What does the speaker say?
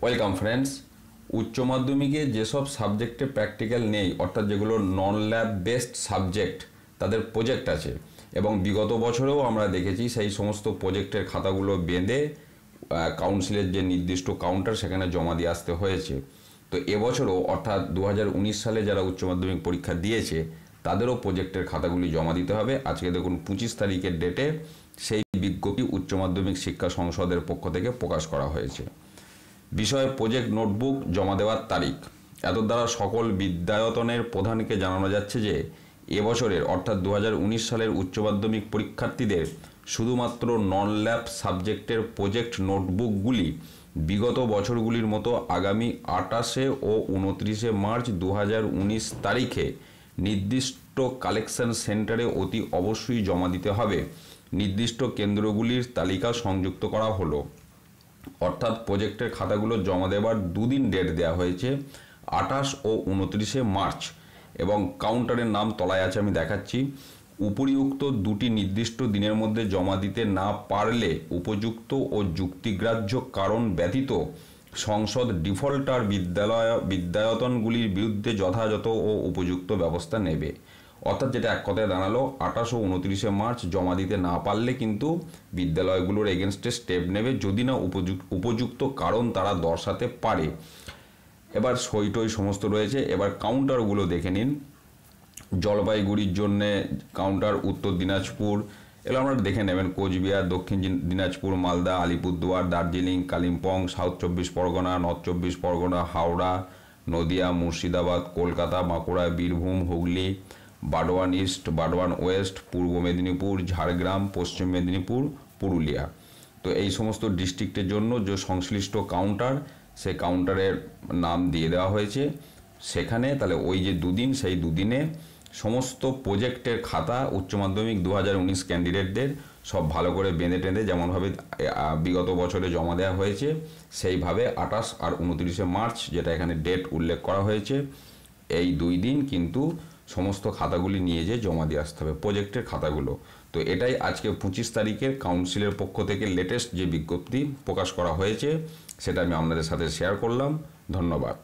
Welcome friends. উচ্চ মাধ্যমিকে যেসব সাবজেক্টে প্র্যাকটিক্যাল নেই, অর্থাৎ যেগুলো নন ল্যাব বেসড সাবজেক্ট, তাদের প্রজেক্ট আছে এবং বিগত বছরেও আমরা দেখেছি সেই সমস্ত প্রজেক্টের খাতাগুলো বেঁধে কাউন্সিলের যে নির্দিষ্ট কাউন্টার সেখানে জমা দিয়ে আসতে হয়েছে। তো এবছরও অর্থাৎ 2019 সালে যারা উচ্চ মাধ্যমিক পরীক্ষা দিয়েছে তাদেরও প্রজেক্টের খাতাগুলি জমা দিতে হবে। আজকে দেখুন 25 তারিখের ডেটে সেই বিজ্ঞপ্তি উচ্চ মাধ্যমিক শিক্ষা সংসদের পক্ষ থেকে প্রকাশ করা হয়েছে। বিষয় প্রজেক্ট নোটবুক জমা দেওয়ার তারিখ। এত দ্বারা সকল বিদ্যায়তনের প্রধানকে জানানো যাচ্ছে যে এবছরের অর্থাৎ 2019 সালের উচ্চ মাধ্যমিক পরীক্ষার্থীদের শুধুমাত্র নন ল্যাব সাবজেক্টের প্রজেক্ট নোটবুকগুলি বিগত বছরগুলির মতো আগামী 28 ও 29 মার্চ 2019 তারিখে নির্দিষ্ট কালেকশন সেন্টারে অতি অবশ্যই জমা দিতে হবে। নির্দিষ্ট কেন্দ্রগুলির তালিকা সংযুক্ত করা হলো। অর্থাৎ প্রজেক্টের খাতাগুলো জমা দেওয়ার দুদিন ডেট দেওয়া হয়েছে, 28 ও 29 মার্চ, এবং কাউন্টারের নাম তলায় আছে, আমি দেখাচ্ছি। উপরিউক্ত দুটি নির্দিষ্ট দিনের মধ্যে জমা দিতে না পারলে উপযুক্ত ও যুক্তিগ্রাহ্য কারণ ব্যতীত সংসদ ডিফল্টার বিদ্যায়তনগুলির বিরুদ্ধে যথাযথ ও উপযুক্ত ব্যবস্থা নেবে। অর্থাৎ যেটা এক কথায় দাঁড়ালো, 28 ও 29 মার্চ জমা দিতে না পারলে কিন্তু বিদ্যালয়গুলোর এগেনস্টে স্টেপ নেবে, যদি না উপযুক্ত কারণ তারা দর্শাতে পারে। এবার সইটই সমস্ত রয়েছে। এবার কাউন্টারগুলো দেখে নিন। জলপাইগুড়ির জন্যে কাউন্টার উত্তর দিনাজপুর, এগুলো আমরা দেখে নেবেন। Coochbehar, Dakshin Dinajpur, Malda, Alipurduar, Darjeeling, Kalimpong, south 24 Pargana, north 24 Pargana, Howrah, Nadia, Murshidabad, Kolkata, Bankura, Birbhum, Hooghly, Bardhaman east, Bardhaman west, Purba Medinipur, Jhargram, পশ্চিম মেদিনীপুর, পুরুলিয়া। তো এই সমস্ত ডিস্ট্রিক্টের জন্য যে সংশ্লিষ্ট কাউন্টার, সেই কাউন্টারের নাম দিয়ে দেওয়া হয়েছে সেখানে। তাহলে ওই যে দুদিন, সেই দুদিনে সমস্ত প্রজেক্টের খাতা উচ্চ মাধ্যমিক 2019 ক্যান্ডিডেটদের সব ভালো করে বেঁধে টেঁধে যেমনভাবে বিগত বছরে জমা দেওয়া হয়েছে সেইভাবে 28 আর 29 মার্চ, যেটা এখানে ডেট উল্লেখ করা হয়েছে, এই দুই দিন কিন্তু সমস্ত খাতাগুলি নিয়ে যেয়ে জমা দিয়ে আসতে হবে, প্রজেক্টের খাতাগুলো। তো এটাই আজকে 25 তারিখের কাউন্সিলের পক্ষ থেকে লেটেস্ট যে বিজ্ঞপ্তি প্রকাশ করা হয়েছে সেটা আমি আপনাদের সাথে শেয়ার করলাম। ধন্যবাদ।